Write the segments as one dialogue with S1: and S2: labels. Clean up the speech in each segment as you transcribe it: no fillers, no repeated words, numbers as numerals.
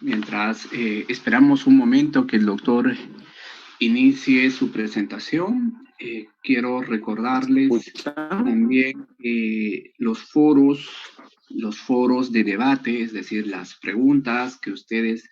S1: Mientras esperamos un momento que el doctor inicie su presentación, quiero recordarles también que los foros de debate, es decir, las preguntas que ustedes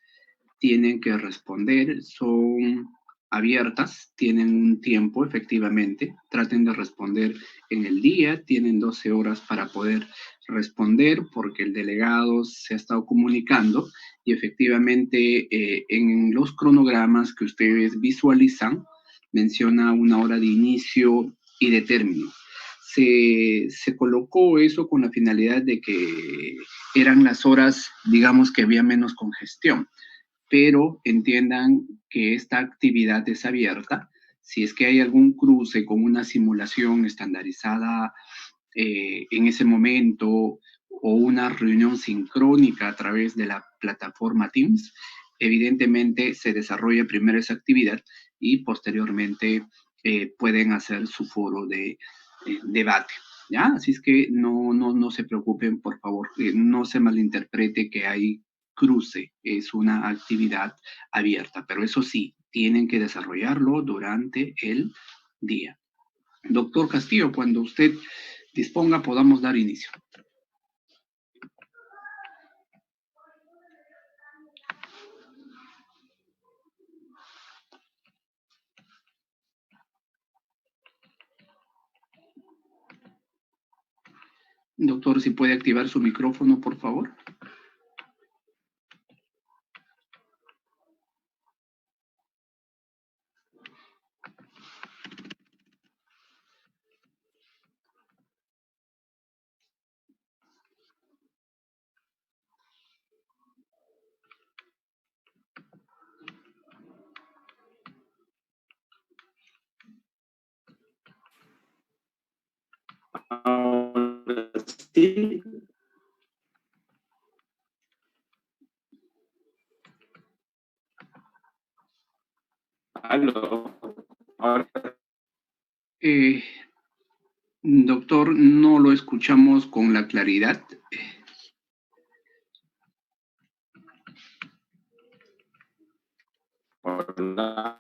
S1: tienen que responder son abiertas, tienen un tiempo efectivamente, traten de responder en el día, tienen 12 horas para poder responder porque el delegado se ha estado comunicando y efectivamente en los cronogramas que ustedes visualizan menciona una hora de inicio y de término. Se colocó eso con la finalidad de que eran las horas, digamos, que había menos congestión, pero entiendan que esta actividad es abierta. Si es que hay algún cruce con una simulación estandarizada en ese momento o una reunión sincrónica a través de la plataforma Teams, evidentemente se desarrolla primero esa actividad y posteriormente pueden hacer su foro de debate. ¿Ya? Así es que no se preocupen, por favor, no se malinterprete que hay cruce, es una actividad abierta, pero eso sí, tienen que desarrollarlo durante el día. Doctor Castillo, cuando usted disponga, podamos dar inicio. Doctor, si puede activar su micrófono, por favor.
S2: Ahora sí. Aló. Ahora.
S1: Doctor, no lo escuchamos con la claridad.
S2: Hola.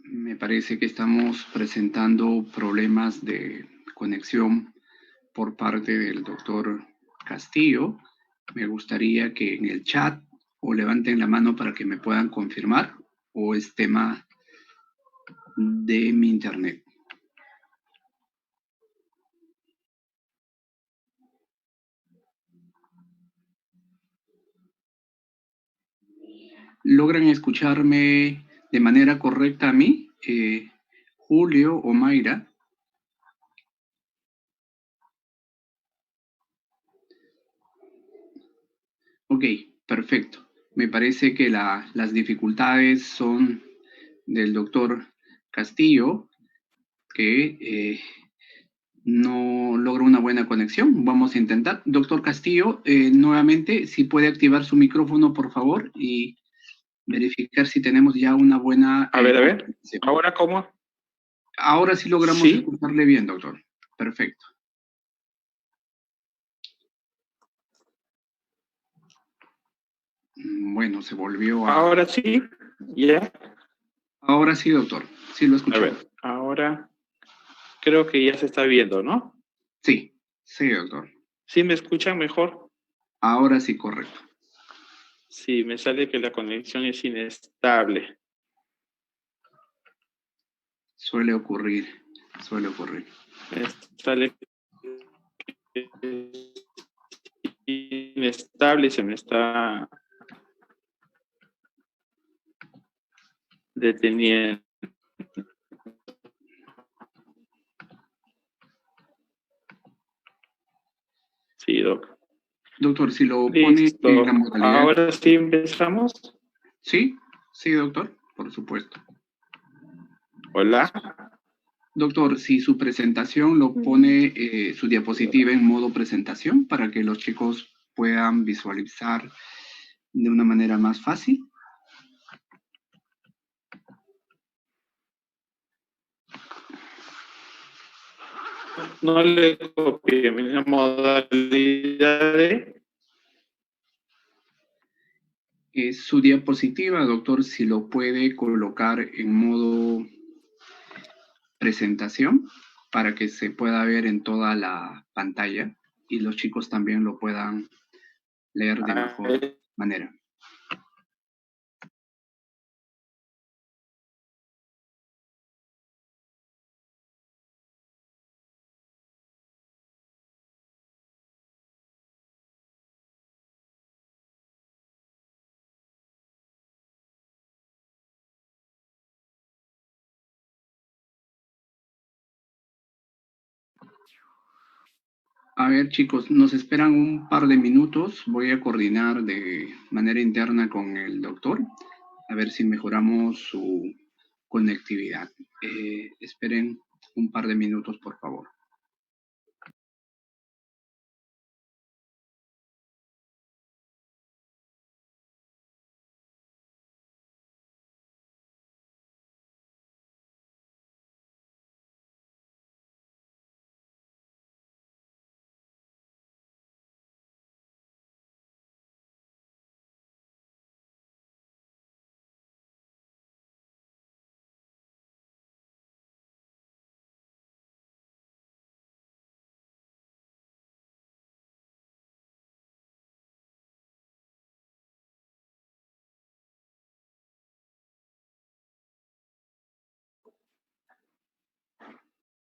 S1: Me parece que estamos presentando problemas de conexión por parte del doctor Castillo. Me gustaría que en el chat o levanten la mano para que me puedan confirmar o es tema de mi internet. ¿Logran escucharme de manera correcta a mí, Julio o Mayra? Ok, perfecto. Me parece que las dificultades son del doctor Castillo, que no logra una buena conexión. Vamos a intentar. Doctor Castillo, nuevamente, si puede activar su micrófono, por favor, y verificar si tenemos ya una buena...
S2: A ver. ¿Ahora cómo?
S1: Ahora sí logramos escucharle bien, doctor. Perfecto. Bueno, se volvió a...
S2: Ahora sí, ya.
S1: Ahora sí, doctor. Sí lo escuchamos.
S2: A ver, ahora creo que ya se está viendo, ¿no?
S1: Sí, sí, doctor.
S2: ¿Sí me escuchan mejor?
S1: Ahora sí, correcto.
S2: Sí, me sale que la conexión es inestable.
S1: Suele ocurrir, suele ocurrir.
S2: Me sale que es inestable y se me está deteniendo. Sí, doc.
S1: Doctor, si lo
S2: Listo.
S1: pone en la modalidad...
S2: Ahora sí empezamos.
S1: Sí, sí, doctor, por supuesto.
S2: Hola.
S1: Doctor, si su presentación lo pone su diapositiva en modo presentación para que los chicos puedan visualizar de una manera más fácil.
S2: no le copié. La modalidad de...
S1: Su diapositiva, doctor, si lo puede colocar en modo presentación para que se pueda ver en toda la pantalla y los chicos también lo puedan leer de mejor manera. A ver, chicos, nos esperan un par de minutos. Voy a coordinar de manera interna con el doctor, a ver si mejoramos su conectividad. Esperen un par de minutos, por favor.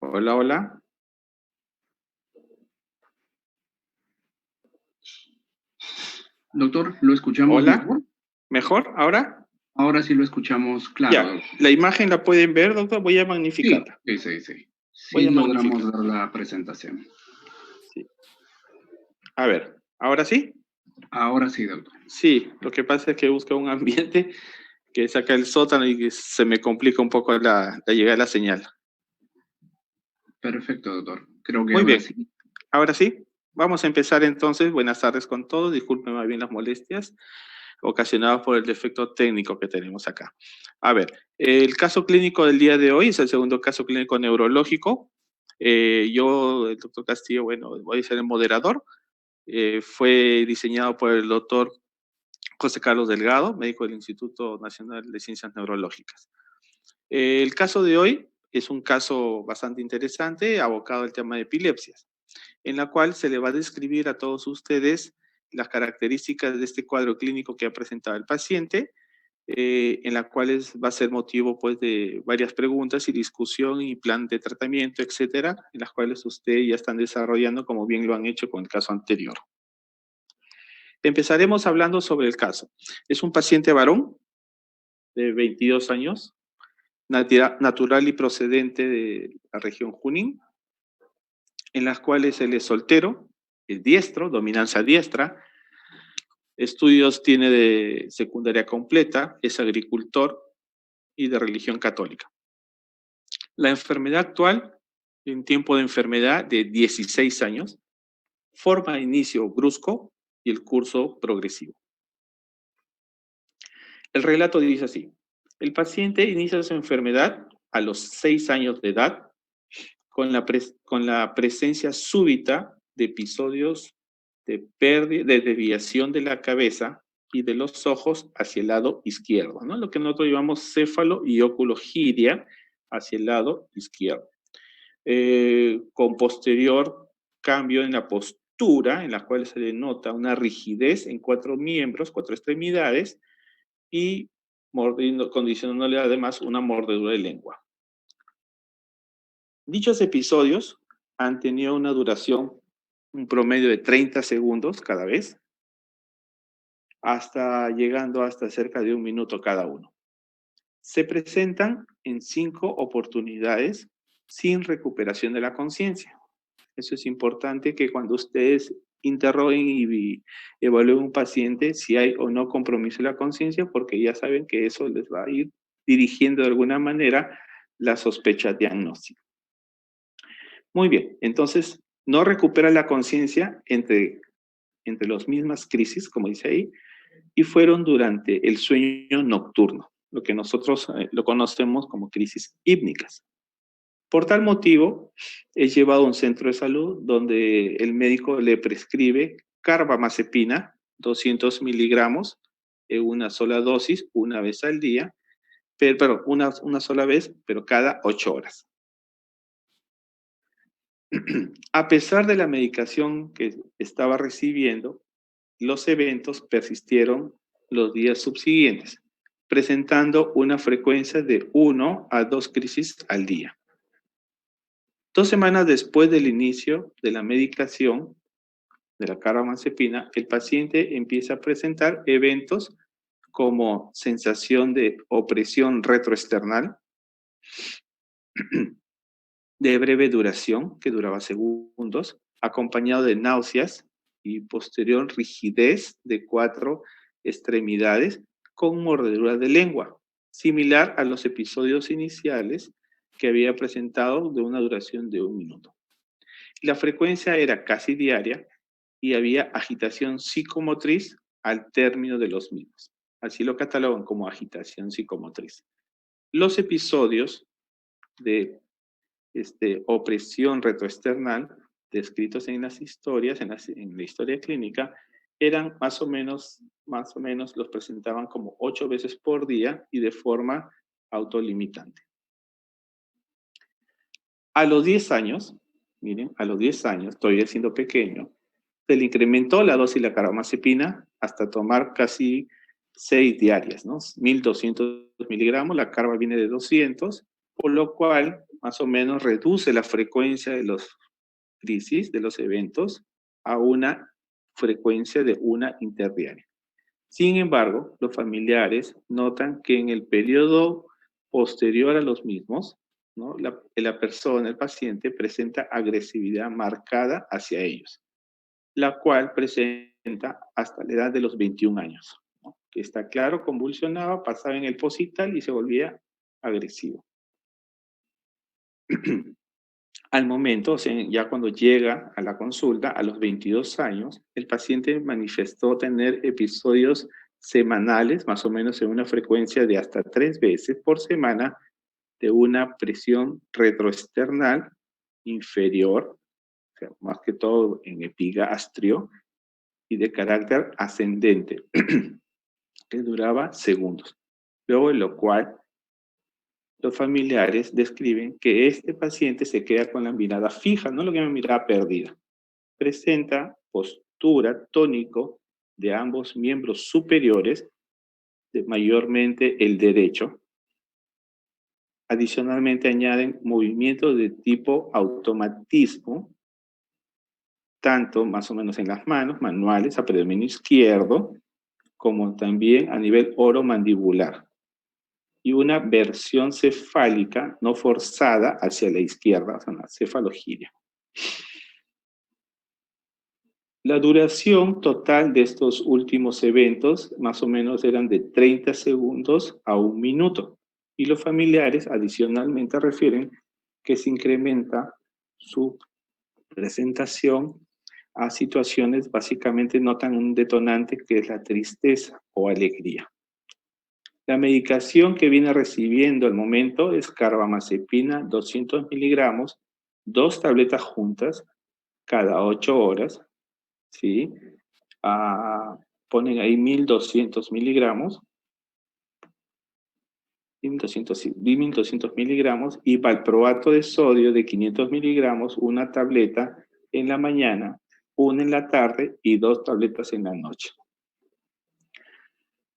S2: Hola, hola.
S1: Doctor, ¿lo escuchamos
S2: Hola.
S1: mejor?
S2: ¿Mejor? ¿Ahora?
S1: Ahora sí lo escuchamos claro.
S2: Ya.
S1: Doctor.
S2: ¿La imagen la pueden ver, doctor? Voy a magnificarla.
S1: Sí.
S2: Voy
S1: Sí
S2: a
S1: logramos
S2: magnificar.
S1: ver la presentación.
S2: Sí. A ver, ¿ahora sí?
S1: Ahora sí, doctor.
S2: Sí, lo que pasa es que busco un ambiente que saca el sótano y que se me complica un poco la llegada de la señal.
S1: Perfecto, doctor. Creo que
S2: Muy
S1: ahora
S2: bien.
S1: sí.
S2: Ahora sí, vamos a empezar entonces. Buenas tardes con todos. Disculpen más bien las molestias ocasionadas por el defecto técnico que tenemos acá. A ver, el caso clínico del día de hoy es el segundo caso clínico neurológico. Yo, el doctor Castillo, bueno, voy a ser el moderador. Fue diseñado por el doctor José Carlos Delgado, médico del Instituto Nacional de Ciencias Neurológicas. El caso de hoy es un caso bastante interesante, abocado al tema de epilepsias, en la cual se le va a describir a todos ustedes las características de este cuadro clínico que ha presentado el paciente, en la cual va a ser motivo pues, de varias preguntas y discusión y plan de tratamiento, etcétera, en las cuales ustedes ya están desarrollando como bien lo han hecho con el caso anterior. Empezaremos hablando sobre el caso. Es un paciente varón de 22 años, natural y procedente de la región Junín, en las cuales él es soltero, es diestro, dominancia diestra, estudios tiene de secundaria completa, es agricultor y de religión católica. La enfermedad actual, en tiempo de enfermedad de 16 años, forma inicio brusco y el curso progresivo. El relato dice así: el paciente inicia su enfermedad a los 6 años de edad con la presencia súbita de episodios de pérdida, de desviación de la cabeza y de los ojos hacia el lado izquierdo, ¿no? Lo que nosotros llamamos céfalo y oculogiria hacia el lado izquierdo. Con posterior cambio en la postura, en la cual se denota una rigidez en 4 miembros, 4 extremidades, y condicionándole además una mordedura de lengua. Dichos episodios han tenido una duración, un promedio de 30 segundos cada vez, llegando hasta cerca de 1 minuto cada uno. Se presentan en 5 oportunidades sin recuperación de la conciencia. Eso es importante, que cuando ustedes interroguen y evalúen un paciente, si hay o no compromiso de la conciencia, porque ya saben que eso les va a ir dirigiendo de alguna manera la sospecha diagnóstica. Muy bien, entonces no recupera la conciencia entre las mismas crisis, como dice ahí, y fueron durante el sueño nocturno, lo que nosotros lo conocemos como crisis hípnicas. Por tal motivo, es llevado a un centro de salud donde el médico le prescribe carbamazepina, 200 miligramos, en una sola dosis, una vez al día, pero una sola vez, pero cada 8 horas. A pesar de la medicación que estaba recibiendo, los eventos persistieron los días subsiguientes, presentando una frecuencia de 1 a 2 crisis al día. 2 semanas después del inicio de la medicación de la carbamazepina, el paciente empieza a presentar eventos como sensación de opresión retroesternal de breve duración, que duraba segundos, acompañado de náuseas y posterior rigidez de 4 extremidades con mordedura de lengua, similar a los episodios iniciales que había presentado de una duración de 1 minuto. La frecuencia era casi diaria y había agitación psicomotriz al término de los mismos. Así lo catalogan como agitación psicomotriz. Los episodios de opresión retroesternal descritos en las historias, en la historia clínica, eran más o menos los presentaban como 8 veces por día y de forma autolimitante. A los 10 años, miren, a los 10 años, todavía siendo pequeño, se le incrementó la dosis de la carbamazepina hasta tomar casi 6 diarias, ¿no? 1200 miligramos, la carba viene de 200, por lo cual más o menos reduce la frecuencia de los crisis, de los eventos, a una frecuencia de una interdiaria. Sin embargo, los familiares notan que en el periodo posterior a los mismos, ¿no? la persona, el paciente, presenta agresividad marcada hacia ellos, la cual presenta hasta la edad de los 21 años. ¿No? Que está claro, convulsionaba, pasaba en el positral y se volvía agresivo. Al momento, o sea, ya cuando llega a la consulta, a los 22 años, el paciente manifestó tener episodios semanales, más o menos en una frecuencia de hasta 3 veces por semana, de una presión retroesternal inferior, o sea, más que todo en epigastrio, y de carácter ascendente, que duraba segundos. Luego de lo cual, los familiares describen que este paciente se queda con la mirada fija, no lo que llaman mirada perdida. Presenta postura tónico de ambos miembros superiores, mayormente el derecho. Adicionalmente añaden movimientos de tipo automatismo, tanto más o menos en las manos, manuales, a predominio izquierdo, como también a nivel oromandibular. Y una versión cefálica no forzada hacia la izquierda, o sea, una cefalogiria. La duración total de estos últimos eventos más o menos eran de 30 segundos a 1 minuto. Y los familiares adicionalmente refieren que se incrementa su presentación a situaciones básicamente notan un detonante que es la tristeza o alegría. La medicación que viene recibiendo al momento es carbamazepina 200 miligramos, 2 tabletas juntas cada 8 horas, ¿sí? Ponen ahí 1200 miligramos, 1200 miligramos y valproato de sodio de 500 miligramos, una tableta en la mañana, una en la tarde y 2 tabletas en la noche.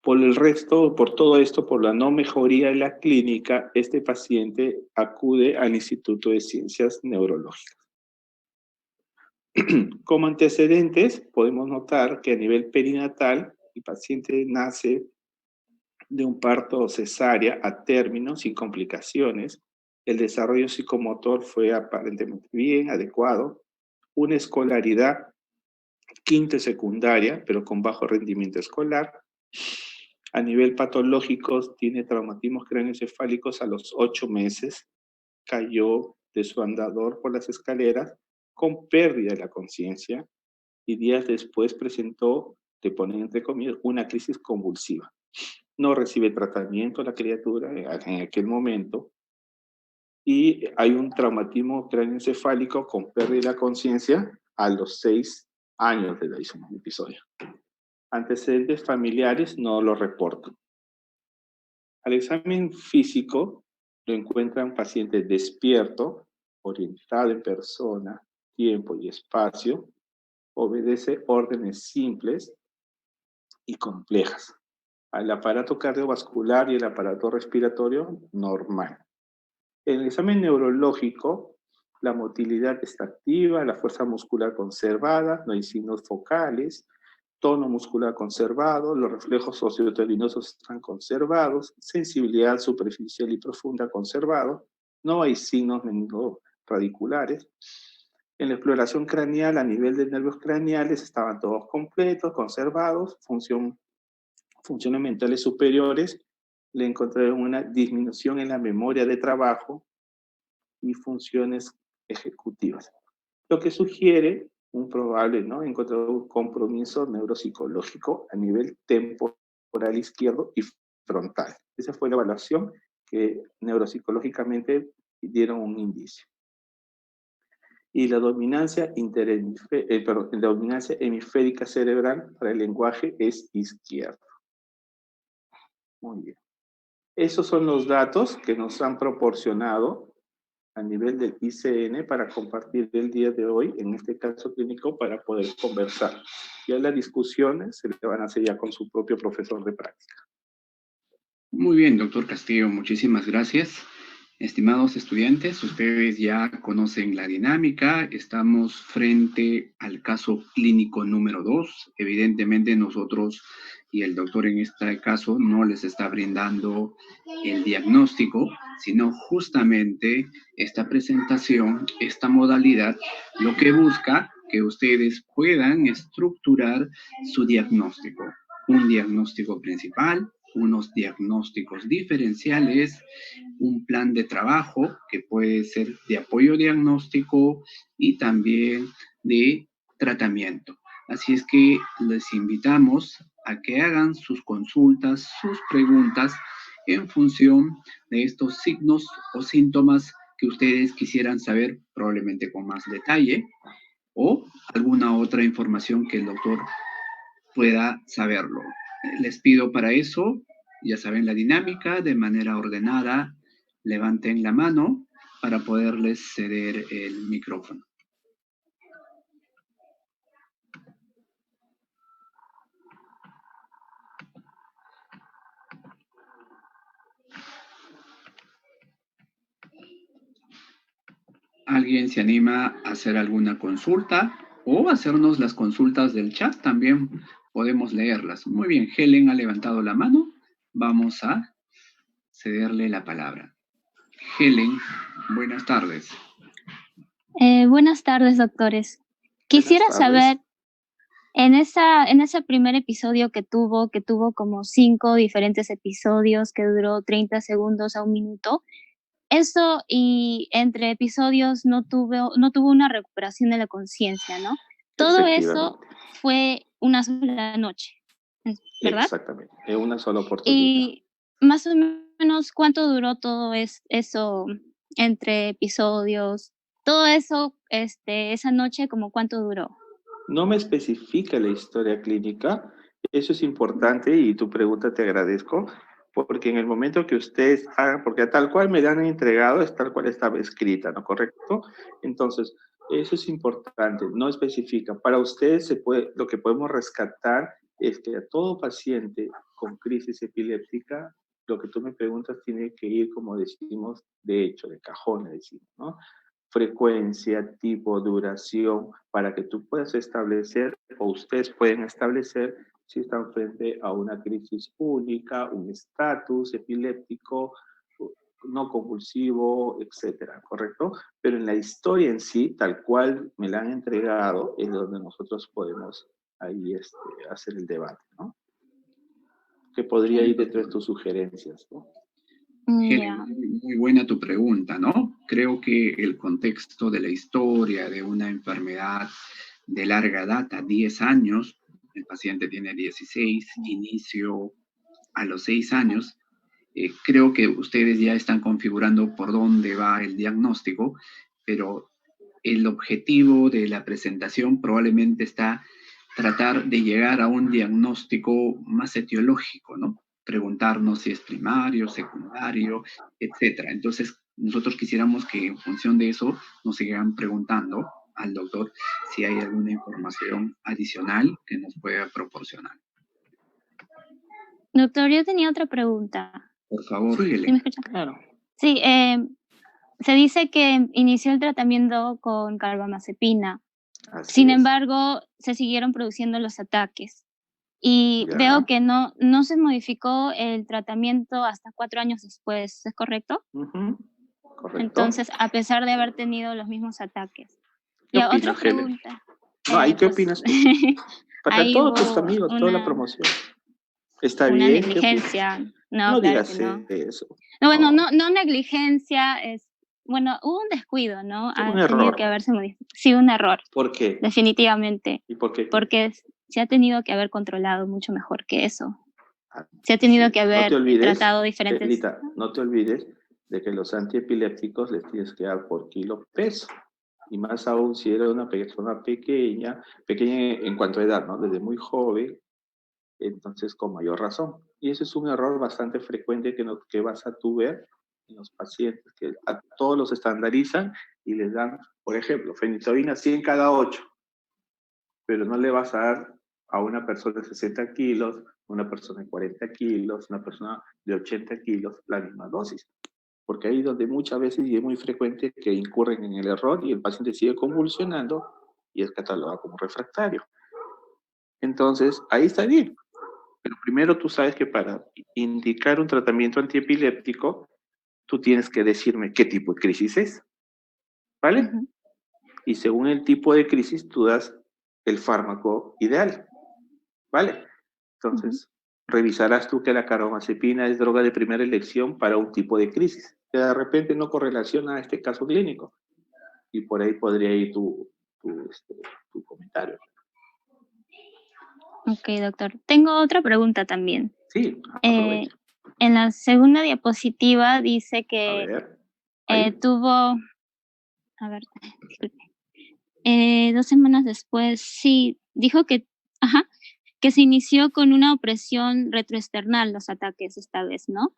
S2: Por el resto, por todo esto, por la no mejoría de la clínica, este paciente acude al Instituto de Ciencias Neurológicas. Como antecedentes, podemos notar que a nivel perinatal, el paciente nace de un parto cesárea a término, sin complicaciones. El desarrollo psicomotor fue aparentemente bien, adecuado. Una escolaridad quinta y secundaria, pero con bajo rendimiento escolar. A nivel patológico, tiene traumatismos craneoencefálicos a los 8 meses. Cayó de su andador por las escaleras con pérdida de la conciencia y días después presentó, te ponen entre comillas, una crisis convulsiva. No recibe tratamiento la criatura en aquel momento y hay un traumatismo cráneoencefálico con pérdida de la conciencia a los 6 años de edad, hizo un episodio. Antecedentes familiares no lo reportan. Al examen físico lo encuentra un paciente despierto, orientado en persona, tiempo y espacio, obedece órdenes simples y complejas. Al aparato cardiovascular y el aparato respiratorio normal. En el examen neurológico, la motilidad está activa, la fuerza muscular conservada, no hay signos focales, tono muscular conservado, los reflejos osteotelinosos están conservados, sensibilidad superficial y profunda conservado, no hay signos meningo-radiculares. En la exploración craneal, a nivel de nervios craneales, estaban todos completos, conservados, funciones mentales superiores, le encontraron una disminución en la memoria de trabajo y funciones ejecutivas, lo que sugiere un probable, ¿no?, encontrar un compromiso neuropsicológico a nivel temporal izquierdo y frontal. Esa fue la evaluación que neuropsicológicamente dieron un indicio. Y la dominancia, la dominancia hemisférica cerebral para el lenguaje es izquierdo. Muy bien. Esos son los datos que nos han proporcionado a nivel del ICN para compartir el día de hoy, en este caso clínico, para poder conversar. Ya las discusiones se le van a hacer ya con su propio profesor de práctica.
S1: Muy bien, doctor Castillo, muchísimas gracias. Estimados estudiantes, ustedes ya conocen la dinámica, estamos frente al caso clínico número 2. Evidentemente nosotros y el doctor en este caso no les está brindando el diagnóstico, sino justamente esta presentación, esta modalidad, lo que busca que ustedes puedan estructurar su diagnóstico. Un diagnóstico principal, unos diagnósticos diferenciales, un plan de trabajo que puede ser de apoyo diagnóstico y también de tratamiento. Así es que les invitamos a que hagan sus consultas, sus preguntas en función de estos signos o síntomas que ustedes quisieran saber probablemente con más detalle o alguna otra información que el doctor pueda saberlo. Les pido para eso, ya saben la dinámica, de manera ordenada, levanten la mano para poderles ceder el micrófono. ¿Alguien se anima a hacer alguna consulta o hacernos las consultas del chat? También podemos leerlas. Muy bien, Helen ha levantado la mano. Vamos a cederle la palabra. Helen, buenas tardes.
S3: Buenas tardes, doctores. Quisiera saber, en ese primer episodio que tuvo como 5 diferentes episodios, que duró 30 segundos a 1 minuto, eso y entre episodios no tuvo una recuperación de la conciencia, ¿no? Todo eso fue una sola noche, ¿verdad?
S2: Exactamente, en una sola oportunidad.
S3: Y más o menos, ¿cuánto duró todo eso entre episodios? Todo eso, esa noche, ¿como cuánto duró?
S2: No me especifica la historia clínica, eso es importante y tu pregunta te agradezco, porque en el momento que ustedes hagan, porque tal cual me la han entregado, es tal cual estaba escrita, ¿no? ¿Correcto? Entonces, eso es importante, no especifica. Para ustedes lo que podemos rescatar es que a todo paciente con crisis epiléptica, lo que tú me preguntas tiene que ir, como decimos, de hecho, de cajón, decimos, ¿no? Frecuencia, tipo, duración, para que tú puedas establecer, o ustedes pueden establecer, si están frente a una crisis única, un estatus epiléptico, no convulsivo, etcétera, ¿correcto? Pero en la historia en sí, tal cual me la han entregado, es donde nosotros podemos ahí hacer el debate, ¿no? Que podría ir detrás de tus sugerencias, ¿no?
S3: Yeah.
S1: Muy buena tu pregunta, ¿no? Creo que el contexto de la historia de una enfermedad de larga data, 10 años, el paciente tiene 16, inicio a los 6 años, Creo que ustedes ya están configurando por dónde va el diagnóstico, pero el objetivo de la presentación probablemente está tratar de llegar a un diagnóstico más etiológico, ¿no? Preguntarnos si es primario, secundario, etcétera. Entonces, nosotros quisiéramos que en función de eso nos sigan preguntando al doctor si hay alguna información adicional que nos pueda proporcionar.
S3: Doctor, yo tenía otra pregunta.
S1: Por favor,
S2: Sí,
S3: ¿Sí
S1: Helen.
S3: me escucha?
S2: claro.
S3: Sí, se dice que inició el tratamiento con carbamazepina.
S2: Así
S3: Sin
S2: es.
S3: embargo, se siguieron produciendo los ataques. Y
S2: Ya.
S3: veo que no se modificó el tratamiento hasta 4 años después, ¿es correcto?
S2: Ujú, correcto.
S3: Entonces, a pesar de haber tenido los mismos ataques.
S2: ¿Qué
S3: Ya, otra
S2: opinas, Helen?
S3: pregunta.
S2: No, ¿y qué
S3: Pues,
S2: opinas tú? Para
S3: ahí
S2: todos tus
S3: hubo
S2: amigos, toda la promoción. ¿Está
S3: una
S2: bien? ¿Qué opinas?
S3: negligencia. No,
S2: No
S3: claro
S2: digas
S3: que no.
S2: eso.
S3: No, bueno,
S2: No,
S3: no negligencia, bueno, hubo un descuido, ¿no?
S2: un
S3: Ha tenido
S2: error.
S3: que haberse modificado. Sí, un error,
S2: ¿Por qué?
S3: definitivamente,
S2: ¿Y por qué?
S3: porque se ha tenido que haber controlado mucho mejor que eso. Se ha
S2: Así
S3: tenido
S2: es.
S3: que
S2: No te
S3: haber
S2: olvides,
S3: tratado diferentes...
S2: Elita, no te olvides de que los antiepilépticos les tienes que dar por kilo peso. Y más aún si eres una persona pequeña en cuanto a edad, ¿no? Desde muy joven, entonces con mayor razón. Y ese es un error bastante frecuente que vas a tú ver en los pacientes, que a todos los estandarizan y les dan, por ejemplo, fenitoína 100 cada 8, pero no le vas a dar a una persona de 60 kilos, una persona de 40 kilos, una persona de 80 kilos, la misma dosis. Porque ahí es donde muchas veces, y es muy frecuente, que incurren en el error y el paciente sigue convulsionando y es catalogado como refractario. Entonces, ahí está bien. Pero primero tú sabes que para indicar un tratamiento antiepiléptico, tú tienes que decirme qué tipo de crisis es, ¿vale?
S3: Ujú.
S2: Y según el tipo de crisis, tú das el fármaco ideal, ¿vale? Entonces, revisarás tú que la carbamazepina es droga de primera elección para un tipo de crisis, que de repente no correlaciona a este caso clínico. Y por ahí podría ir tu comentario.
S3: Ok, doctor. Tengo otra pregunta también.
S2: Sí, aprovecha.
S3: En la segunda diapositiva dice
S2: A
S3: que
S2: ver. Ahí.
S3: tuvo, a ver, disculpe, 2 semanas después, sí, dijo que, ajá, que se inició con una opresión retroesternal los ataques esta vez, ¿no?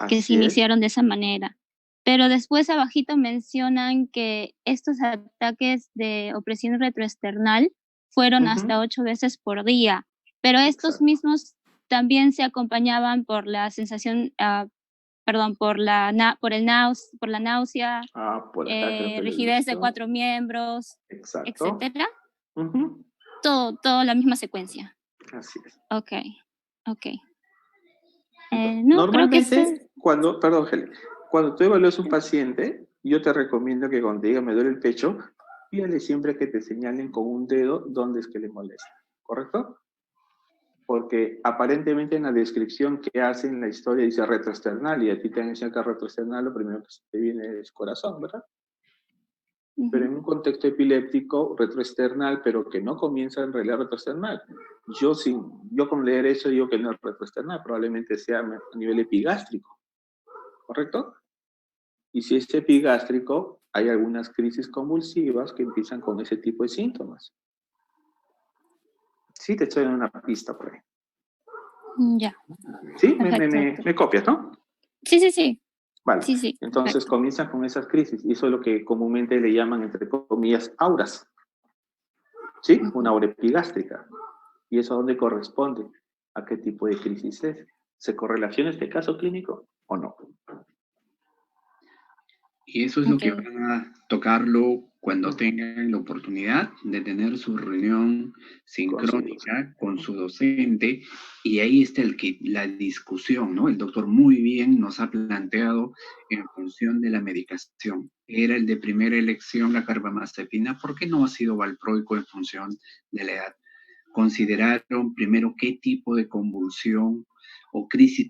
S3: Que se
S2: Así es.
S3: iniciaron de esa manera. Pero después abajito mencionan que estos ataques de opresión retroesternal fueron hasta 8 veces por día, pero estos
S2: Exacto.
S3: mismos también se acompañaban por la sensación, perdón, por la náusea,
S2: Por ataques de
S3: rigidez de
S2: televisión.
S3: 4 miembros,
S2: Exacto.
S3: etcétera.
S2: Ujú.
S3: Todo la misma secuencia.
S2: Así es.
S3: Ok.
S2: Entonces,
S3: No, creo que eso...
S2: normalmente, perdón, Heli, cuando tú evalúas un paciente, yo te recomiendo que cuando te diga me duele el pecho, pídale siempre que te señalen con un dedo dónde es que le molesta, ¿correcto? Porque aparentemente en la descripción que hacen la historia dice retroesternal, y a ti te han enseñado que retroesternal lo primero que se te viene es corazón, ¿verdad? Pero en un contexto epiléptico retroesternal, pero que no comienza en realidad retroesternal. Yo con leer eso digo que no es retroesternal, probablemente sea a nivel epigástrico, ¿correcto? Y si es epigástrico, hay algunas crisis convulsivas que empiezan con ese tipo de síntomas. Sí, te estoy dando una pista por ahí.
S3: Ya.
S2: ¿Sí?
S3: Perfecto.
S2: Me copias, ¿no?
S3: Sí.
S2: Vale.
S3: Sí.
S2: Entonces
S3: Perfecto.
S2: comienzan con esas crisis, y eso es lo que comúnmente le llaman, entre comillas, auras. ¿Sí? Una aura epigástrica. ¿Y eso a dónde corresponde? ¿A qué tipo de crisis es? ¿Se correlaciona este caso clínico o no?
S1: Y eso es lo que
S3: Ok.
S1: van a tocarlo cuando tengan la oportunidad de tener su reunión sincrónica con su docente, y ahí está la discusión, ¿no? El doctor muy bien nos ha planteado en función de la medicación. Era el de primera elección la carbamazepina, ¿por qué no ha sido valproico en función de la edad? Consideraron primero qué tipo de convulsión o crisis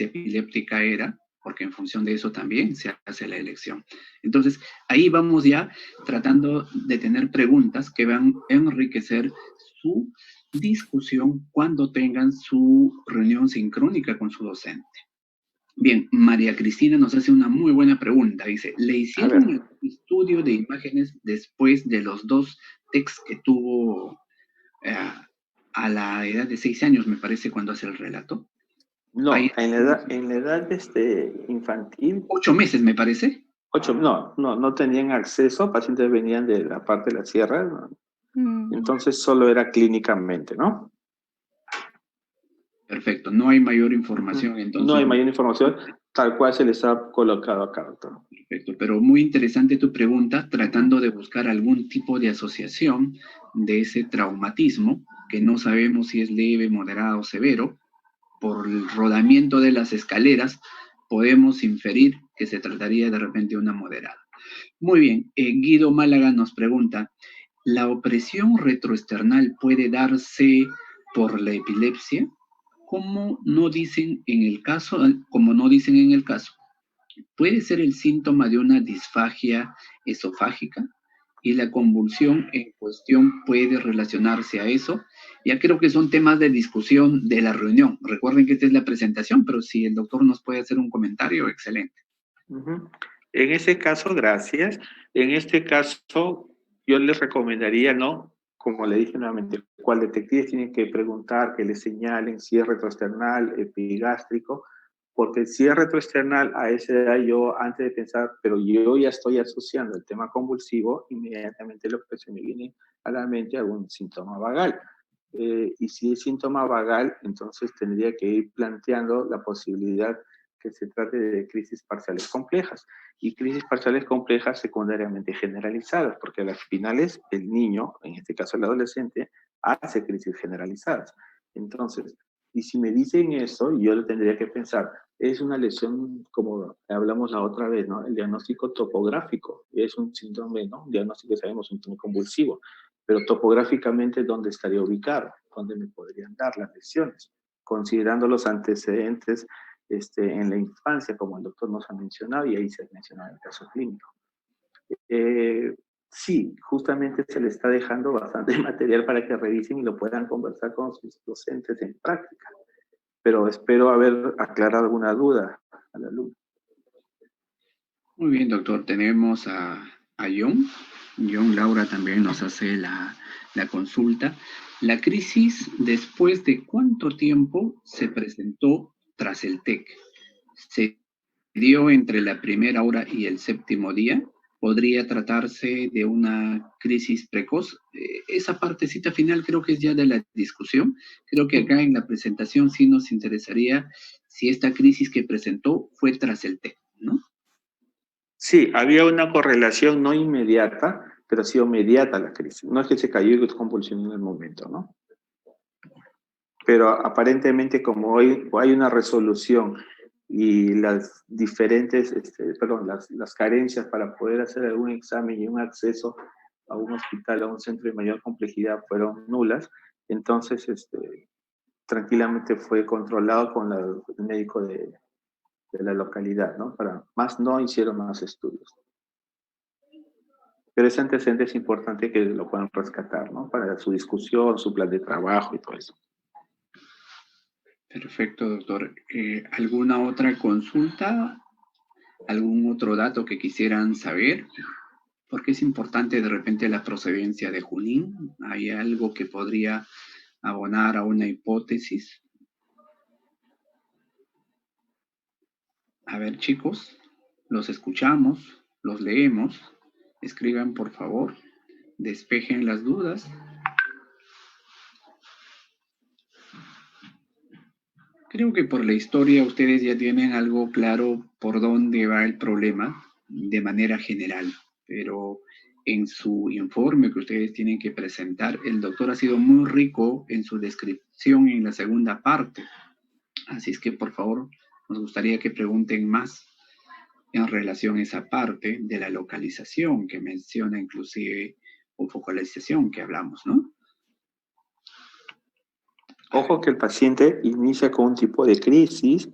S1: epiléptica era, porque en función de eso también se hace la elección. Entonces, ahí vamos ya tratando de tener preguntas que van a enriquecer su discusión cuando tengan su reunión sincrónica con su docente. Bien, María Cristina nos hace una muy buena pregunta. Dice, ¿le hicieron el estudio de imágenes después de los 2 TECs que tuvo a la edad de 6 años, me parece, cuando hace el relato?
S2: No, en la edad infantil.
S1: 8 meses, me parece.
S2: No tenían acceso, pacientes venían de la parte de la sierra, ¿no? Entonces solo era clínicamente, ¿no?
S1: Perfecto, no hay mayor información entonces.
S2: No hay mayor información, tal cual se les ha colocado acá, doctor.
S1: Perfecto, pero muy interesante tu pregunta, tratando de buscar algún tipo de asociación de ese traumatismo, que no sabemos si es leve, moderado o severo. Por el rodamiento de las escaleras, podemos inferir que se trataría de repente de una moderada. Muy bien, Guido Málaga nos pregunta, ¿la opresión retroesternal puede darse por la epilepsia? Como no dicen en el caso, puede ser el síntoma de una disfagia esofágica y la convulsión en cuestión puede relacionarse a eso. Ya creo que son temas de discusión de la reunión. Recuerden que esta es la presentación, pero si el doctor nos puede hacer un comentario, excelente.
S2: En ese caso, gracias. En este caso, yo les recomendaría, ¿no? Como le dije nuevamente, cuál detectives tienen que preguntar, que les señalen si es retroesternal, epigástrico, porque si es retroesternal, a esa edad yo, antes de pensar, pero yo ya estoy asociando el tema convulsivo, inmediatamente lo que se me viene a la mente algún síntoma vagal. Y si es síntoma vagal, entonces tendría que ir planteando la posibilidad que se trate de crisis parciales complejas. Y crisis parciales complejas secundariamente generalizadas, porque a las finales el niño, en este caso el adolescente, hace crisis generalizadas. Entonces, y si me dicen eso, yo lo tendría que pensar, es una lesión, como hablamos la otra vez, ¿no? El diagnóstico topográfico, es un síndrome, ¿no? Un diagnóstico, sabemos, un síndrome convulsivo, pero topográficamente, ¿dónde estaría ubicado? ¿Dónde me podrían dar las lesiones? Considerando los antecedentes en la infancia, como el doctor nos ha mencionado, y ahí se ha mencionado el caso clínico. Sí, justamente se le está dejando bastante material para que revisen y lo puedan conversar con sus docentes en práctica. Pero espero haber aclarado alguna duda al alumno.
S1: Muy bien, doctor. Tenemos a John. John Laura también nos hace la consulta. ¿La crisis después de cuánto tiempo se presentó tras el TEC? ¿Se dio entre la primera hora y el 7º día? ¿Podría tratarse de una crisis precoz? Esa partecita final creo que es ya de la discusión. Creo que acá en la presentación sí nos interesaría si esta crisis que presentó fue tras el TEC, ¿no?
S2: Sí, había una correlación no inmediata, pero sí inmediata la crisis. No es que se cayó y convulsionó en el momento, ¿no? Pero aparentemente como hoy hay una resolución y las diferentes, las carencias para poder hacer algún examen y un acceso a un hospital, a un centro de mayor complejidad fueron nulas, entonces tranquilamente fue controlado con el médico de la localidad, ¿no? No hicieron más estudios. Pero ese antecedente es importante que lo puedan rescatar, ¿no? Para su discusión, su plan de trabajo y todo eso.
S1: Perfecto, doctor. ¿Alguna otra consulta? ¿Algún otro dato que quisieran saber? Porque es importante de repente la procedencia de Junín. ¿Hay algo que podría abonar a una hipótesis? A ver, chicos, los escuchamos, los leemos. Escriban, por favor. Despejen las dudas. Creo que por la historia ustedes ya tienen algo claro por dónde va el problema de manera general, pero en su informe que ustedes tienen que presentar, el doctor ha sido muy rico en su descripción en la segunda parte. Así es que, por favor, nos gustaría que pregunten más en relación a esa parte de la localización que menciona inclusive, o focalización que hablamos, ¿no?
S2: Ojo que el paciente inicia con un tipo de crisis,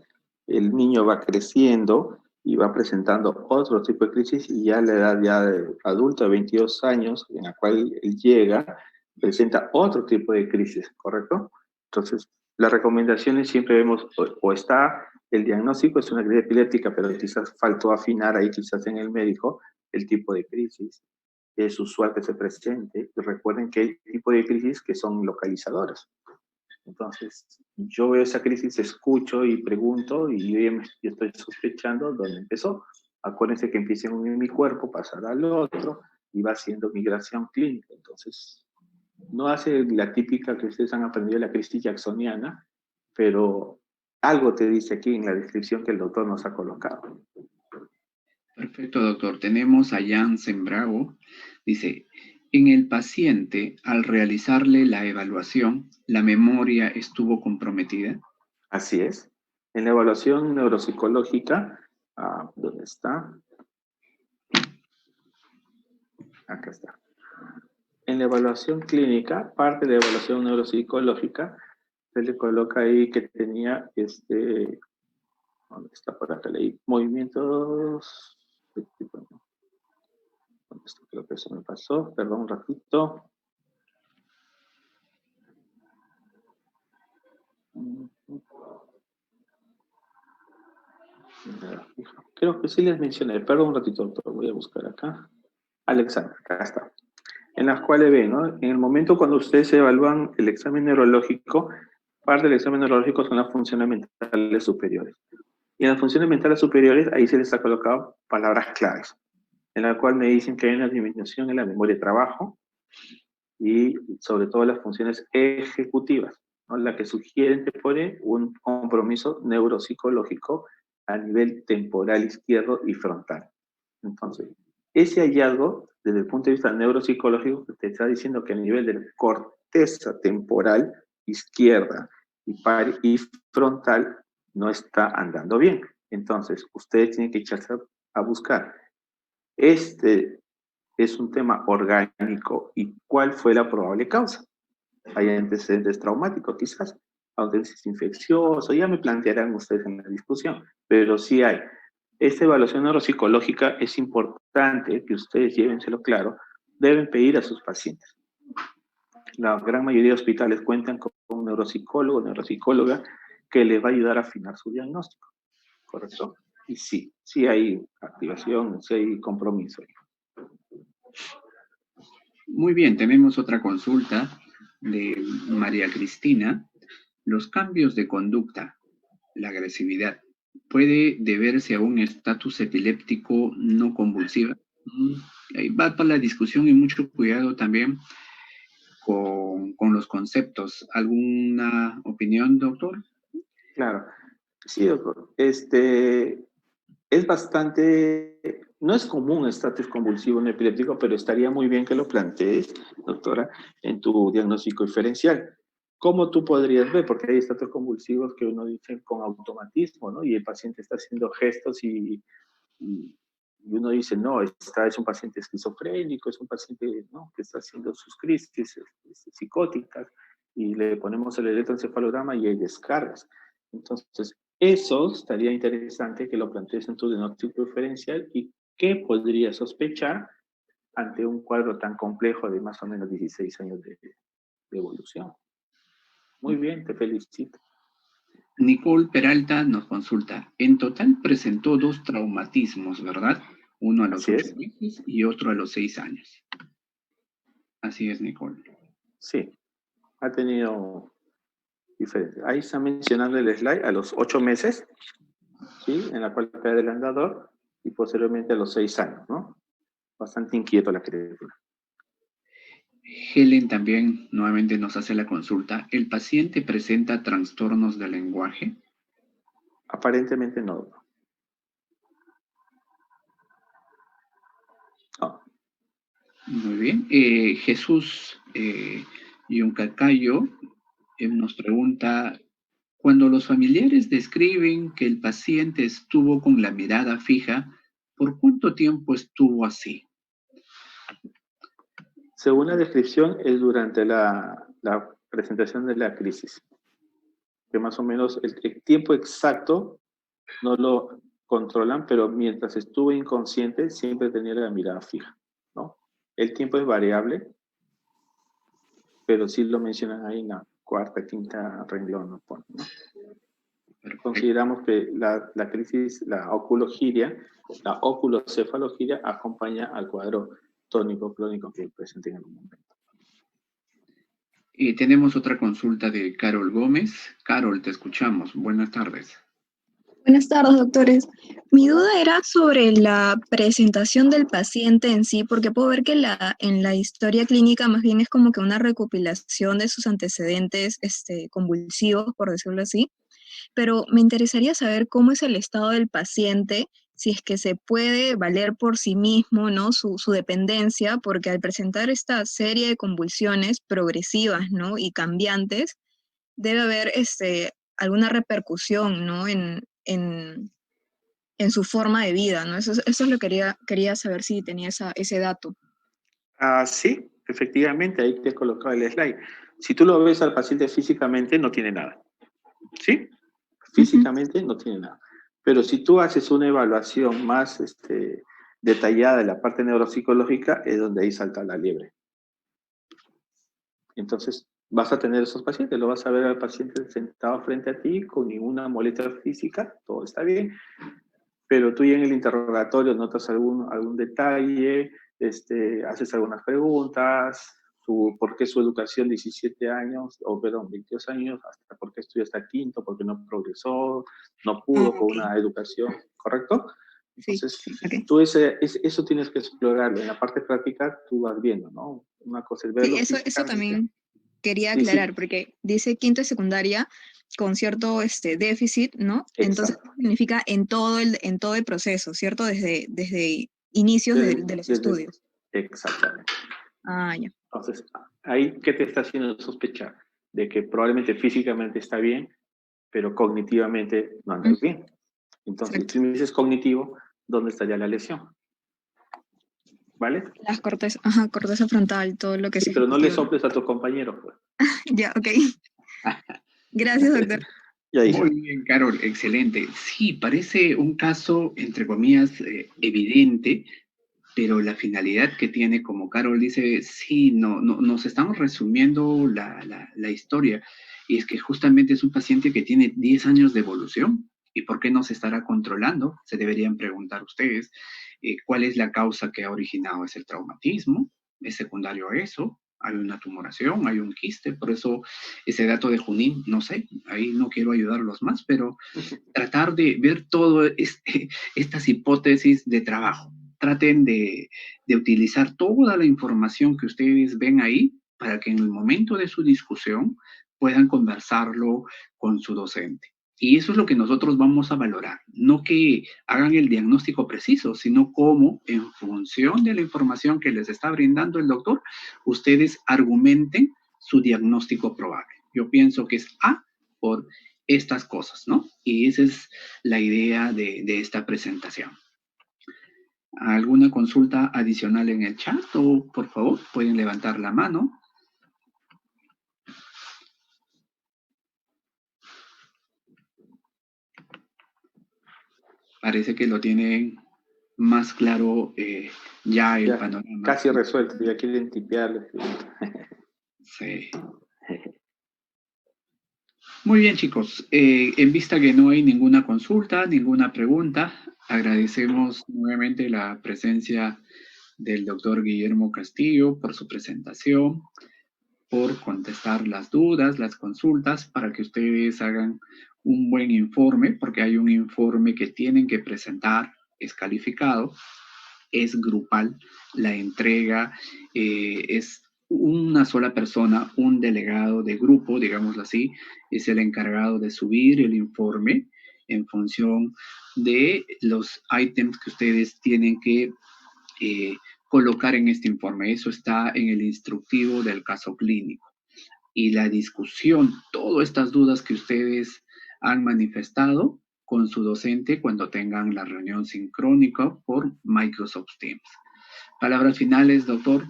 S2: el niño va creciendo y va presentando otro tipo de crisis y ya a la edad ya de adulto de 22 años, en la cual él llega, presenta otro tipo de crisis, ¿correcto? Entonces, las recomendaciones siempre vemos, o está el diagnóstico, es una crisis epiléptica, pero quizás faltó afinar ahí, quizás en el médico, el tipo de crisis. Es usual que se presente. Y recuerden que hay tipo de crisis que son localizadoras. Entonces, yo veo esa crisis, escucho y pregunto, y yo estoy sospechando dónde empezó. Acuérdense que empieza en mi cuerpo, pasará al otro, y va haciendo migración clínica. Entonces, no hace la típica que ustedes han aprendido, la crisis jacksoniana, pero algo te dice aquí en la descripción que el doctor nos ha colocado.
S1: Perfecto, doctor. Tenemos a Jansen Bravo. Dice, en el paciente, al realizarle la evaluación, ¿la memoria estuvo comprometida?
S2: Así es. En la evaluación neuropsicológica, ¿dónde está? Acá está. En la evaluación clínica, parte de la evaluación neuropsicológica, se le coloca ahí que tenía, ¿dónde está? Por acá leí, movimientos, ¿dónde está? Creo que eso me pasó, perdón un ratito. Creo que sí les mencioné, perdón un ratito, doctor, voy a buscar acá. Alexander, acá está. En las cuales ven, ¿no? En el momento cuando ustedes evalúan el examen neurológico, parte del examen neurológico son las funciones mentales superiores. Y en las funciones mentales superiores, ahí se les ha colocado palabras claves, en la cual me dicen que hay una disminución en la memoria de trabajo y sobre todo las funciones ejecutivas, ¿no? La que sugieren que pone un compromiso neuropsicológico a nivel temporal izquierdo y frontal. Entonces, ese hallazgo, desde el punto de vista neuropsicológico, te está diciendo que a nivel de la corteza temporal izquierda y frontal no está andando bien. Entonces, ustedes tienen que echarse a buscar. Este es un tema orgánico y cuál fue la probable causa. Hay antecedentes traumáticos, quizás, antecedentes infecciosos, ya me plantearán ustedes en la discusión, pero sí hay. Esta evaluación neuropsicológica es importante que ustedes llévenselo claro, deben pedir a sus pacientes. La gran mayoría de hospitales cuentan con un neuropsicólogo, neuropsicóloga, que les va a ayudar a afinar su diagnóstico, ¿correcto? Y sí, sí hay activación, sí hay compromiso.
S1: Muy bien, tenemos otra consulta de María Cristina. Los cambios de conducta, la agresividad, ¿puede deberse a un estatus epiléptico no convulsiva? Ahí va para la discusión y mucho cuidado también con los conceptos. ¿Alguna opinión, doctor?
S2: Claro, sí, doctor. Es bastante, no es común estatus convulsivo en epiléptico, pero estaría muy bien que lo plantees, doctora, en tu diagnóstico diferencial. ¿Cómo tú podrías ver? Porque hay estatus convulsivos que uno dice con automatismo, ¿no? Y el paciente está haciendo gestos y uno dice, no, es un paciente esquizofrénico, es un paciente, ¿no?, que está haciendo sus crisis psicóticas, y le ponemos el electroencefalograma y hay descargas. Entonces, eso estaría interesante que lo plantees en tu diagnóstico diferencial y qué podría sospechar ante un cuadro tan complejo de más o menos 16 años de evolución. Muy bien, te felicito.
S1: Nicole Peralta nos consulta. En total presentó 2 traumatismos, ¿verdad? Uno a los
S2: Así
S1: 8
S2: es.
S1: meses y otro a los 6 años. Así es, Nicole.
S2: Sí, ha tenido diferente. Ahí está mencionando el slide a los 8 meses, ¿sí?, en la cual cae del andador, y posteriormente a los 6 años, ¿no? Bastante inquieto la criatura.
S1: Helen también nuevamente nos hace la consulta. ¿El paciente presenta trastornos del lenguaje?
S2: Aparentemente no. No.
S1: Muy bien. Jesús Yuncacayo nos pregunta, cuando los familiares describen que el paciente estuvo con la mirada fija, ¿por cuánto tiempo estuvo así?
S2: Según la descripción, es durante la presentación de la crisis, que más o menos el tiempo exacto no lo controlan, pero mientras estuvo inconsciente siempre tenía la mirada fija, ¿no? El tiempo es variable, pero sí lo mencionan ahí en la cuarta, quinta renglón, ¿no?
S1: Perfecto.
S2: Consideramos que la crisis, la oculocefalogiria acompaña al cuadro tónico clónico que presente en el momento.
S1: Y tenemos otra consulta de Carol Gómez. Carol, te escuchamos. Buenas tardes.
S4: Buenas tardes, doctores. Mi duda era sobre la presentación del paciente en sí, porque puedo ver que en la historia clínica más bien es como que una recopilación de sus antecedentes convulsivos, por decirlo así, pero me interesaría saber cómo es el estado del paciente, si es que se puede valer por sí mismo, ¿no? Su dependencia, porque al presentar esta serie de convulsiones progresivas, ¿no? Y cambiantes, debe haber alguna repercusión, ¿no? En su forma de vida, ¿no? Eso es lo que quería saber si tenía ese dato.
S2: Sí, efectivamente, ahí te he colocado el slide. Si tú lo ves al paciente físicamente, no tiene nada. ¿Sí? Físicamente no tiene nada. Pero si tú haces una evaluación más detallada de la parte neuropsicológica, es donde ahí salta la liebre. Entonces, vas a tener esos pacientes, lo vas a ver al paciente sentado frente a ti con ninguna molestia física, todo está bien, pero tú ya en el interrogatorio notas algún detalle, haces algunas preguntas, por qué su educación 17 años, o perdón, 22 años, hasta por qué estudia hasta quinto, por qué no progresó, no pudo con una educación, ¿correcto? Entonces,
S4: Sí, okay.
S2: tú eso tienes que explorarlo. En la parte práctica tú vas viendo, ¿no? Una cosa es verlo
S4: Sí, eso también quería
S2: Sí,
S4: aclarar,
S2: sí.
S4: porque dice quinto de secundaria con cierto déficit, ¿no? Entonces,
S2: Exacto.
S4: significa en todo el proceso, ¿cierto? Desde inicios de los estudios.
S2: Exactamente.
S4: Ah, ya.
S2: Entonces, ahí, ¿qué te está haciendo sospechar? De que probablemente físicamente está bien, pero cognitivamente no andas bien. Entonces,
S4: Exacto.
S2: si me dices cognitivo, ¿dónde estaría la lesión? ¿Vale?
S4: Las corteza frontal, todo lo que es
S2: Sí, pero no le
S4: ejecutivo.
S2: soples a tu compañero, pues.
S4: Ya, ok. Gracias, doctor.
S2: Ya, hija.
S1: Muy bien, Carol, excelente. Sí, parece un caso, entre comillas, evidente, pero la finalidad que tiene, como Carol dice, sí, no, nos estamos resumiendo la historia. Y es que justamente es un paciente que tiene 10 años de evolución. ¿Y por qué no se estará controlando? Se deberían preguntar ustedes. ¿Cuál es la causa que ha originado ese traumatismo? ¿Es secundario a eso? ¿Hay una tumoración? ¿Hay un quiste? Por eso ese dato de Junín, no sé, ahí no quiero ayudarlos más, pero tratar de ver todas estas hipótesis de trabajo. Traten de utilizar toda la información que ustedes ven ahí para que en el momento de su discusión puedan conversarlo con su docente. Y eso es lo que nosotros vamos a valorar. No que hagan el diagnóstico preciso, sino cómo, en función de la información que les está brindando el doctor, ustedes argumenten su diagnóstico probable. Yo pienso que es A por estas cosas, ¿no? Y esa es la idea de esta presentación. ¿Alguna consulta adicional en el chat? O, por favor, pueden levantar la mano. Parece que lo tienen más claro ya el panorama.
S2: Casi resuelto, ya quieren tipearlo.
S1: Sí. Muy bien, chicos. En vista que no hay ninguna consulta, ninguna pregunta, agradecemos nuevamente la presencia del doctor Guillermo Castillo por su presentación, por contestar las dudas, las consultas, para que ustedes hagan un buen informe, porque hay un informe que tienen que presentar, es calificado, es grupal, la entrega es una sola persona, un delegado de grupo, digámoslo así, es el encargado de subir el informe en función de los ítems que ustedes tienen que colocar en este informe. Eso está en el instructivo del caso clínico. Y la discusión, todas estas dudas que ustedes han manifestado con su docente cuando tengan la reunión sincrónica por Microsoft Teams. Palabras finales, doctor.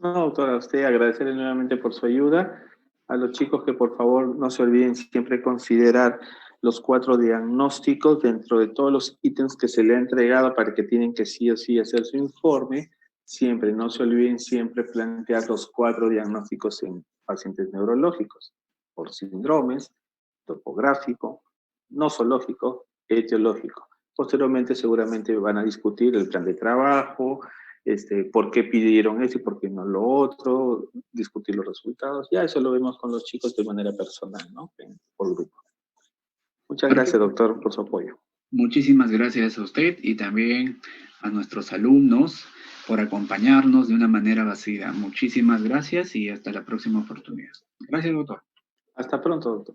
S2: No, doctora, a usted agradecerle nuevamente por su ayuda. A los chicos que por favor no se olviden siempre considerar los 4 diagnósticos dentro de todos los ítems que se le ha entregado para que tienen que sí o sí hacer su informe. Siempre, no se olviden siempre plantear los 4 diagnósticos pacientes neurológicos, por síndromes, topográfico, nosológico, etiológico. Posteriormente seguramente van a discutir el plan de trabajo, por qué pidieron eso y por qué no lo otro, discutir los resultados. Ya eso lo vemos con los chicos de manera personal, ¿no? Por grupo. Muchas gracias, doctor, por su apoyo.
S1: Muchísimas gracias a usted y también a nuestros alumnos por acompañarnos de una manera vacía. Muchísimas gracias y hasta la próxima oportunidad. Gracias, doctor.
S2: Hasta pronto, doctor.